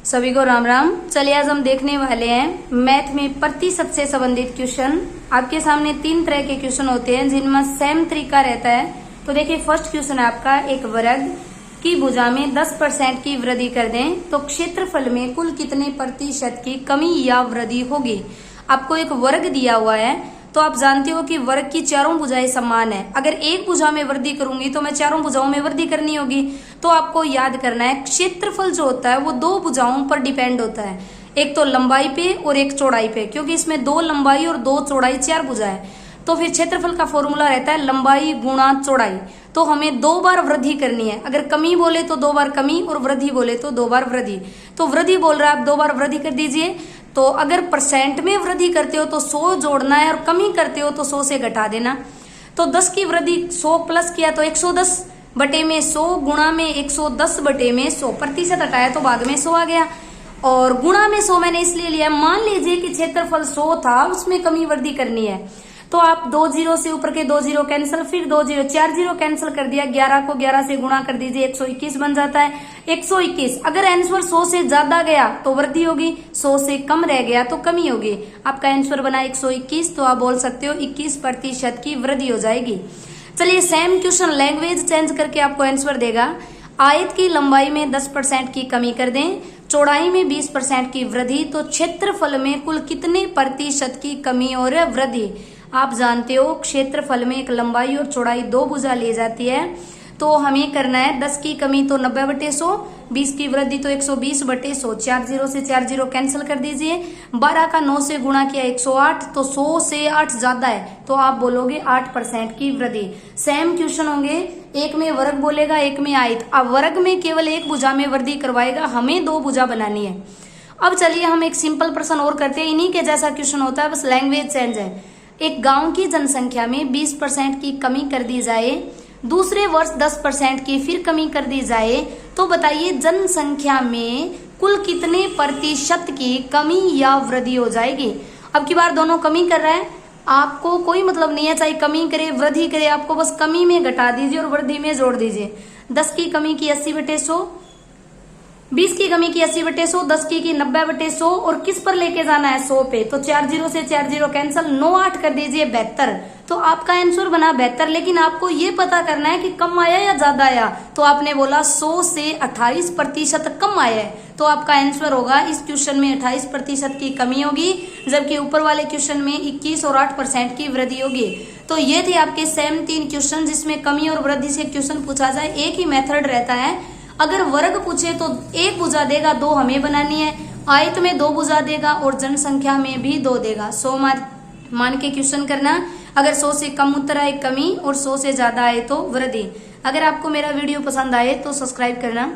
सभी को राम राम। चलिए आज हम देखने वाले हैं मैथ में प्रतिशत से संबंधित क्वेश्चन। आपके सामने 3 तरह के क्वेश्चन होते हैं जिनमें सेम तरीका रहता है। तो देखिए फर्स्ट क्वेश्चन है आपका, एक वर्ग की भुजा में 10% की वृद्धि कर दें तो क्षेत्रफल में कुल कितने प्रतिशत की कमी या वृद्धि होगी। आपको एक वर्ग दिया हुआ है तो आप जानते हो कि वर्ग की चारों भुजाएं समान है। अगर एक भुजा में वृद्धि करूंगी तो मैं चारों भुजाओं में वृद्धि करनी होगी। तो आपको याद करना है क्षेत्रफल जो होता है वो 2 भुजाओं पर डिपेंड होता है, एक तो लंबाई पे और एक चौड़ाई पे, क्योंकि इसमें 2 लंबाई और 2 चौड़ाई 4 भुजा है। तो फिर क्षेत्रफल का फॉर्मूला रहता है लंबाई गुणा चौड़ाई। तो हमें 2 बार वृद्धि करनी है। अगर कमी बोले तो 2 बार कमी और वृद्धि बोले तो 2 बार वृद्धि। तो वृद्धि बोल रहा है आप 2 बार वृद्धि कर दीजिए। तो अगर परसेंट में वृद्धि करते हो तो 100 जोड़ना है और कमी करते हो तो 100 से घटा देना। तो 10 की वृद्धि 100 प्लस किया तो 110 बटे में 100 गुणा में 110 बटे में 100, प्रतिशत हटाया तो भाग में 100 आ गया। और गुणा में 100 मैंने इसलिए लिया, मान लीजिए कि क्षेत्रफल 100 था, उसमें कमी वृद्धि करनी है तो आप 2 जीरो से ऊपर के 2 जीरो कैंसिल, फिर 2 जीरो 4 जीरो कैंसिल कर दिया, 11 को 11 से गुणा कर दीजिए, 121 बन जाता है। 121 अगर आंसर 100 से ज्यादा गया तो वृद्धि होगी, 100 से कम रह गया तो कमी होगी। आपका आंसर बना 121, तो आप बोल सकते हो 21% की वृद्धि हो जाएगी। चलिए सेम क्वेश्चन लैंग्वेज चेंज करके आपको आंसर देगा। आयत की लंबाई में 10% की कमी कर दें, चौड़ाई में 20% की वृद्धि तो क्षेत्रफल में कुल कितने प्रतिशत की कमी और वृद्धि। आप जानते हो क्षेत्रफल में एक लंबाई और चौड़ाई 2 भुजा ली जाती है। तो हमें करना है 10 की कमी तो 90 बटे 100, 20 की वृद्धि तो 120 बटे 100, 4 जीरो से 4 जीरो कैंसिल कर दीजिए, 12 का 9 से गुणा किया 108, तो 100 से 8 ज्यादा है तो आप बोलोगे 8% की वृद्धि। सेम क्वेश्चन होंगे, एक में वर्ग बोलेगा एक में आयत। अब वर्ग में केवल एक भुजा में वृद्धि करवाएगा, हमें 2 भुजा बनानी है। अब चलिए हम एक सिंपल प्रश्न और करते हैं, इन्हीं के जैसा क्वेश्चन होता है, बस लैंग्वेज चेंज है। एक गांव की जनसंख्या में 20% की कमी कर दी जाए, दूसरे वर्ष 10% की फिर कमी कर दी जाए तो बताइए जनसंख्या में कुल कितने प्रतिशत की कमी या वृद्धि हो जाएगी। अब की बार दोनों कमी कर रहा है, आपको कोई मतलब नहीं है चाहे कमी करे वृद्धि करे, आपको बस कमी में घटा दीजिए और वृद्धि में जोड़ दीजिए। 10 की कमी की 80 बटे 100, 20 की कमी की 80 बटे 100, 10 की 90 बटे 100 और किस पर लेके जाना है 100 पे, तो 4 जीरो से 4 जीरो कैंसिल, 9 8 कर दीजिए 72। तो आपका आंसर बना 72। लेकिन आपको ये पता करना है कि कम आया या ज्यादा आया। तो आपने बोला 100 से 28% कम आया है, तो आपका आंसर होगा इस क्वेश्चन में 28% की कमी होगी, जबकि ऊपर वाले क्वेश्चन में 21 और 8% की वृद्धि होगी। तो ये थे आपके सेम 3 क्वेश्चन जिसमें कमी और वृद्धि से क्वेश्चन पूछा जाए। एक ही मेथड रहता है, अगर वर्ग पूछे तो 1 भुजा देगा, 2 हमें बनानी है, आयत में 2 भुजा देगा और जनसंख्या में भी 2 देगा। 100 मान के क्वेश्चन करना। अगर 100 से कम उत्तर आए कमी और 100 से ज्यादा आए तो वृद्धि। अगर आपको मेरा वीडियो पसंद आए तो सब्सक्राइब करना।